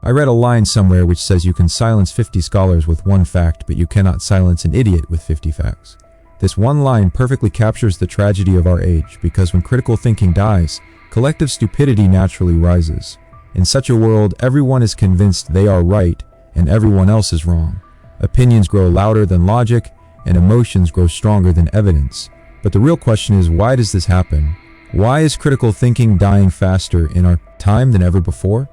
I read a line somewhere which says you can silence 50 scholars with one fact, but you cannot silence an idiot with 50 facts. This one line perfectly captures the tragedy of our age, because when critical thinking dies, collective stupidity naturally rises. In such a world, everyone is convinced they are right and everyone else is wrong. Opinions grow louder than logic, and emotions grow stronger than evidence. But the real question is, why does this happen? Why is critical thinking dying faster in our time than ever before?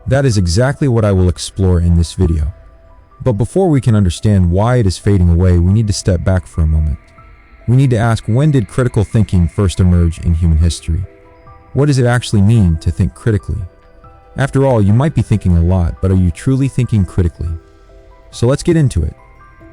That is exactly what I will explore in this video. But before we can understand why it is fading away, we need to step back for a moment. We need to ask, when did critical thinking first emerge in human history? What does it actually mean to think critically? After all, you might be thinking a lot, but are you truly thinking critically? So let's get into it.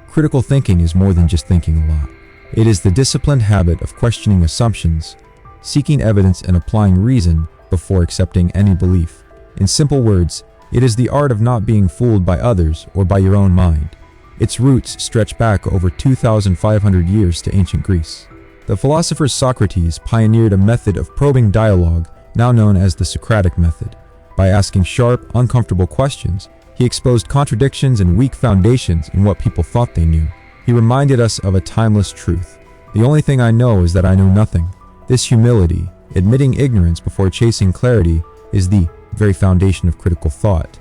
Critical thinking is more than just thinking a lot. It is the disciplined habit of questioning assumptions, seeking evidence, and applying reason before accepting any belief. In simple words, it is the art of not being fooled by others or by your own mind. Its roots stretch back over 2,500 years to ancient Greece. The philosopher Socrates pioneered a method of probing dialogue now known as the Socratic method. By asking sharp, uncomfortable questions, he exposed contradictions and weak foundations in what people thought they knew. He reminded us of a timeless truth. The only thing I know is that I know nothing. This humility, admitting ignorance before chasing clarity, is the very foundation of critical thought.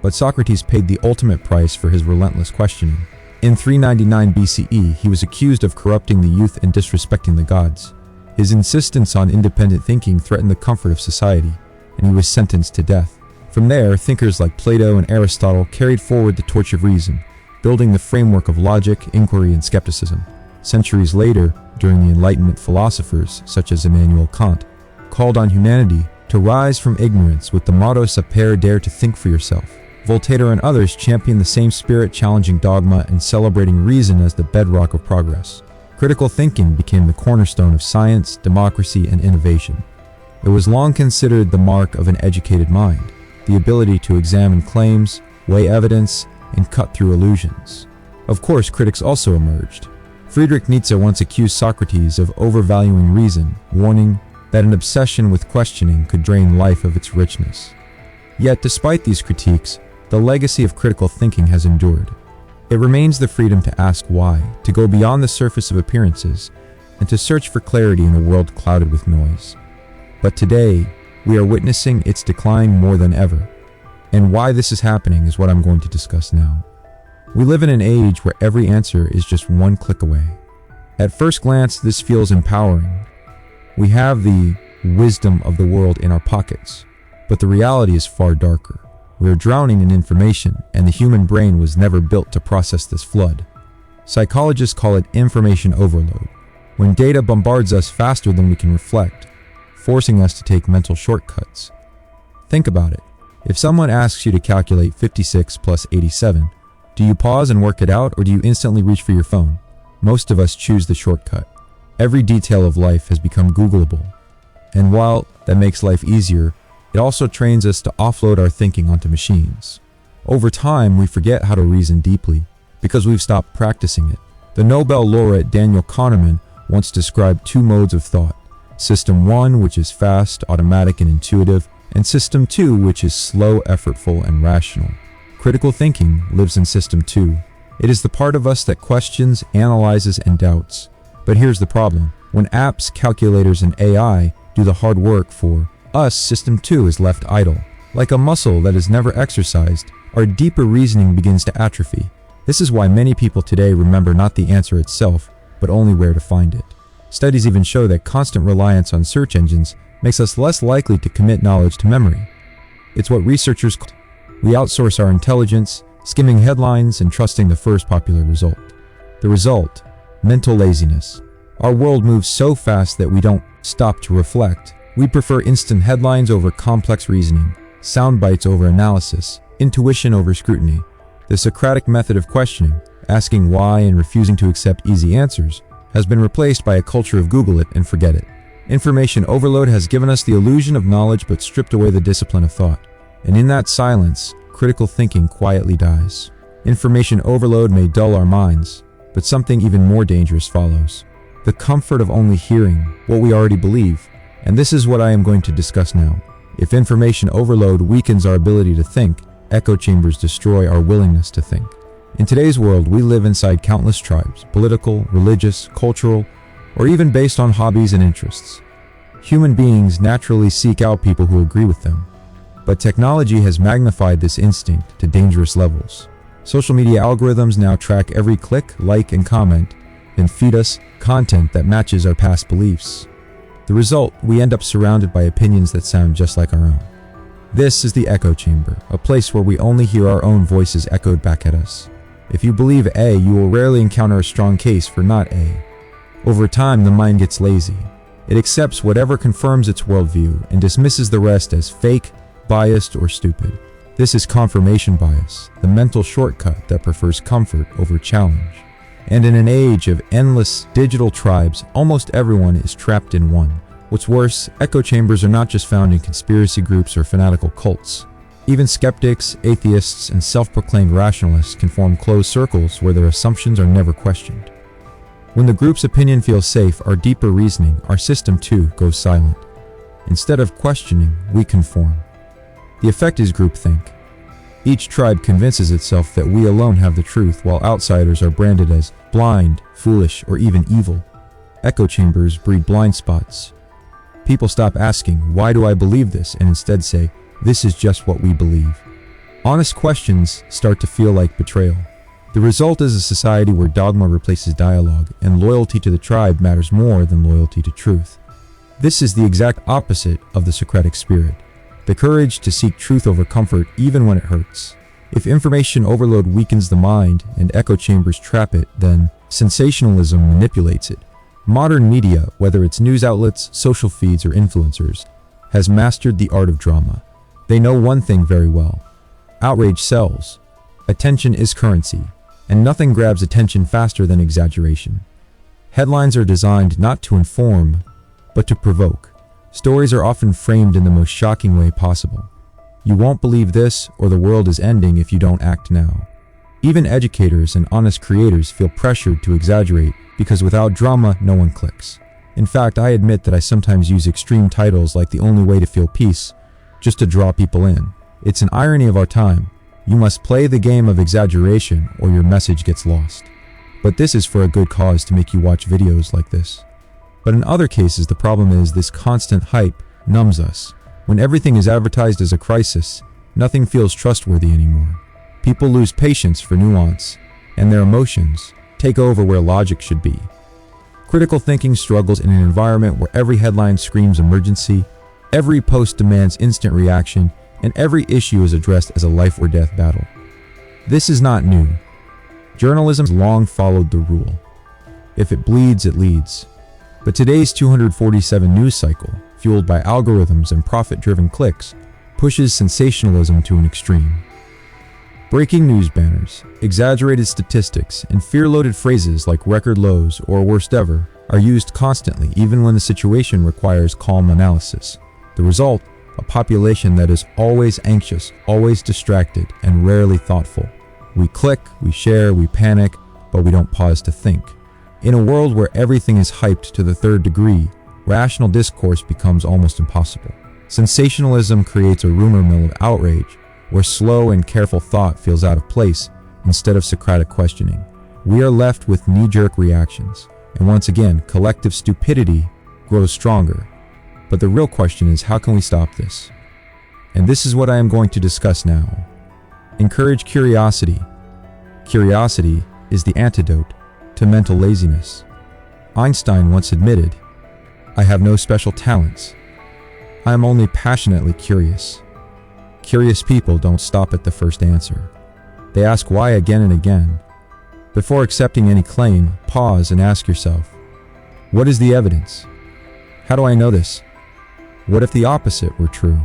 But Socrates paid the ultimate price for his relentless questioning. In 399 BCE, he was accused of corrupting the youth and disrespecting the gods. His insistence on independent thinking threatened the comfort of society, and he was sentenced to death. From there, thinkers like Plato and Aristotle carried forward the torch of reason, building the framework of logic, inquiry, and skepticism. Centuries later, during the Enlightenment, philosophers such as Immanuel Kant called on humanity to rise from ignorance with the motto sapere, dare to think for yourself. Voltaire and others championed the same spirit, challenging dogma and celebrating reason as the bedrock of progress. Critical thinking became the cornerstone of science, democracy, and innovation. It was long considered the mark of an educated mind, the ability to examine claims, weigh evidence, and cut through illusions. Of course, critics also emerged. Friedrich Nietzsche once accused Socrates of overvaluing reason, warning that an obsession with questioning could drain life of its richness. Yet, despite these critiques, the legacy of critical thinking has endured. It remains the freedom to ask why, to go beyond the surface of appearances, and to search for clarity in a world clouded with noise. But today, we are witnessing its decline more than ever. And why this is happening is what I'm going to discuss now. We live in an age where every answer is just one click away. At first glance, this feels empowering. We have the wisdom of the world in our pockets, but the reality is far darker. We are drowning in information, and the human brain was never built to process this flood. Psychologists call it information overload, when data bombards us faster than we can reflect, forcing us to take mental shortcuts. Think about it. If someone asks you to calculate 56 plus 87, do you pause and work it out, or do you instantly reach for your phone? Most of us choose the shortcut. Every detail of life has become Googleable. And while that makes life easier, it also trains us to offload our thinking onto machines. Over time, we forget how to reason deeply because we've stopped practicing it. The Nobel laureate Daniel Kahneman once described two modes of thought: System 1, which is fast, automatic, and intuitive, and System 2, which is slow, effortful, and rational. Critical thinking lives in System 2. It is the part of us that questions, analyzes, and doubts. But here's the problem. When apps, calculators, and AI do the hard work for us, System 2 is left idle. Like a muscle that is never exercised, our deeper reasoning begins to atrophy. This is why many people today remember not the answer itself, but only where to find it. Studies even show that constant reliance on search engines makes us less likely to commit knowledge to memory. It's what researchers call we outsource our intelligence, skimming headlines and trusting the first popular result. The result: mental laziness. Our world moves so fast that we don't stop to reflect. We prefer instant headlines over complex reasoning, sound bites over analysis, intuition over scrutiny. The Socratic method of questioning, asking why and refusing to accept easy answers, has been replaced by a culture of Google it and forget it. Information overload has given us the illusion of knowledge but stripped away the discipline of thought. And in that silence, critical thinking quietly dies. Information overload may dull our minds, but something even more dangerous follows: the comfort of only hearing what we already believe. And this is what I am going to discuss now. If information overload weakens our ability to think, echo chambers destroy our willingness to think. In today's world, we live inside countless tribes, political, religious, cultural, or even based on hobbies and interests. Human beings naturally seek out people who agree with them, but technology has magnified this instinct to dangerous levels. Social media algorithms now track every click, like, and comment, and feed us content that matches our past beliefs. The result, we end up surrounded by opinions that sound just like our own. This is the echo chamber, a place where we only hear our own voices echoed back at us. If you believe A, you will rarely encounter a strong case for not A. Over time, the mind gets lazy. It accepts whatever confirms its worldview and dismisses the rest as fake, biased, or stupid. This is confirmation bias, the mental shortcut that prefers comfort over challenge. And in an age of endless digital tribes, almost everyone is trapped in one. What's worse, echo chambers are not just found in conspiracy groups or fanatical cults. Even skeptics, atheists, and self-proclaimed rationalists can form closed circles where their assumptions are never questioned. When the group's opinion feels safe, our deeper reasoning, our system too, goes silent. Instead of questioning, we conform. The effect is groupthink. Each tribe convinces itself that we alone have the truth, while outsiders are branded as blind, foolish, or even evil. Echo chambers breed blind spots. People stop asking, "Why do I believe this?" and instead say, "This is just what we believe." Honest questions start to feel like betrayal. The result is a society where dogma replaces dialogue, and loyalty to the tribe matters more than loyalty to truth. This is the exact opposite of the Socratic spirit, the courage to seek truth over comfort even when it hurts. If information overload weakens the mind and echo chambers trap it, then sensationalism manipulates it. Modern media, whether it's news outlets, social feeds, or influencers, has mastered the art of drama. They know one thing very well: outrage sells. Attention is currency, and nothing grabs attention faster than exaggeration. Headlines are designed not to inform, but to provoke. Stories are often framed in the most shocking way possible. You won't believe this, or the world is ending if you don't act now. Even educators and honest creators feel pressured to exaggerate because without drama, no one clicks. In fact, I admit that I sometimes use extreme titles like "The Only Way to Feel Peace" just to draw people in. It's an irony of our time. You must play the game of exaggeration or your message gets lost. But this is for a good cause to make you watch videos like this. But in other cases, the problem is this constant hype numbs us. When everything is advertised as a crisis, nothing feels trustworthy anymore. People lose patience for nuance, and their emotions take over where logic should be. Critical thinking struggles in an environment where every headline screams emergency, every post demands instant reaction, and every issue is addressed as a life or death battle. This is not new. Journalism has long followed the rule: if it bleeds, it leads. But today's 247 news cycle, fueled by algorithms and profit-driven clicks, pushes sensationalism to an extreme. Breaking news banners, exaggerated statistics, and fear-loaded phrases like record lows or worst ever are used constantly, even when the situation requires calm analysis. The result, a population that is always anxious, always distracted, and rarely thoughtful. We click, we share, we panic, but we don't pause to think. In a world where everything is hyped to the third degree, rational discourse becomes almost impossible. Sensationalism creates a rumor mill of outrage, where slow and careful thought feels out of place instead of Socratic questioning. We are left with knee-jerk reactions, and once again, collective stupidity grows stronger. But the real question is, how can we stop this? And this is what I am going to discuss now. Encourage curiosity. Curiosity is the antidote to mental laziness. Einstein once admitted, "I have no special talents. I am only passionately curious." Curious people don't stop at the first answer. They ask why again and again. Before accepting any claim, pause and ask yourself, what is the evidence? How do I know this? What if the opposite were true?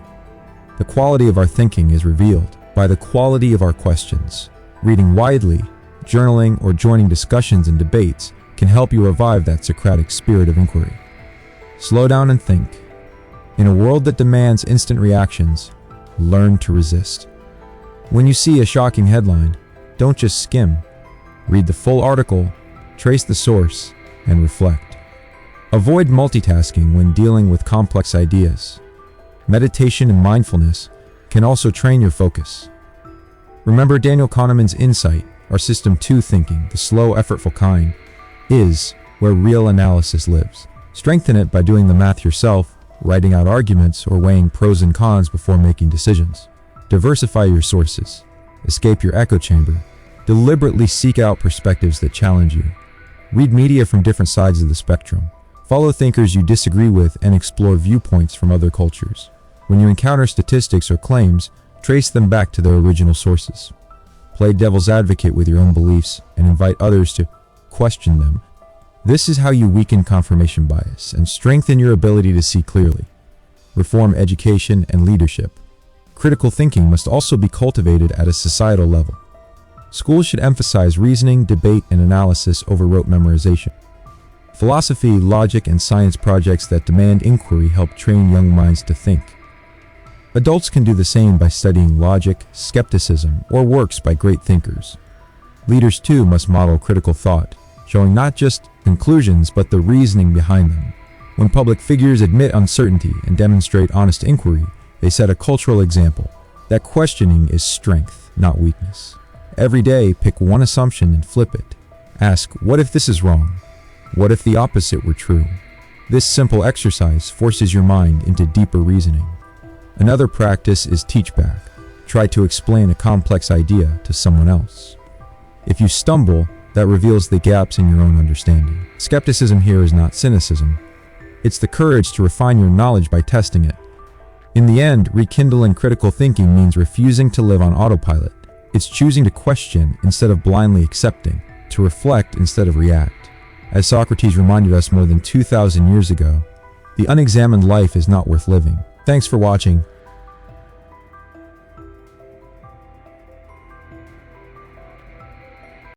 The quality of our thinking is revealed by the quality of our questions. Reading widely, journaling, or joining discussions and debates can help you revive that Socratic spirit of inquiry. Slow down and think. In a world that demands instant reactions, learn to resist. When you see a shocking headline, don't just skim. Read the full article, trace the source, and reflect. Avoid multitasking when dealing with complex ideas. Meditation and mindfulness can also train your focus. Remember Daniel Kahneman's insight, our System 2 thinking, the slow, effortful kind, is where real analysis lives. Strengthen it by doing the math yourself, writing out arguments, or weighing pros and cons before making decisions. Diversify your sources. Escape your echo chamber. Deliberately seek out perspectives that challenge you. Read media from different sides of the spectrum. Follow thinkers you disagree with and explore viewpoints from other cultures. When you encounter statistics or claims, trace them back to their original sources. Play devil's advocate with your own beliefs and invite others to question them. This is how you weaken confirmation bias and strengthen your ability to see clearly. Reform education and leadership. Critical thinking must also be cultivated at a societal level. Schools should emphasize reasoning, debate, and analysis over rote memorization. Philosophy, logic, and science projects that demand inquiry help train young minds to think. Adults can do the same by studying logic, skepticism, or works by great thinkers. Leaders too must model critical thought, showing not just conclusions but the reasoning behind them. When public figures admit uncertainty and demonstrate honest inquiry, they set a cultural example that questioning is strength, not weakness. Every day, pick one assumption and flip it. Ask, what if this is wrong? What if the opposite were true? This simple exercise forces your mind into deeper reasoning. Another practice is teach back. Try to explain a complex idea to someone else. If you stumble, that reveals the gaps in your own understanding. Skepticism here is not cynicism. It's the courage to refine your knowledge by testing it. In the end, rekindling critical thinking means refusing to live on autopilot. It's choosing to question instead of blindly accepting, to reflect instead of react. As Socrates reminded us more than 2,000 years ago, the unexamined life is not worth living. Thanks for watching.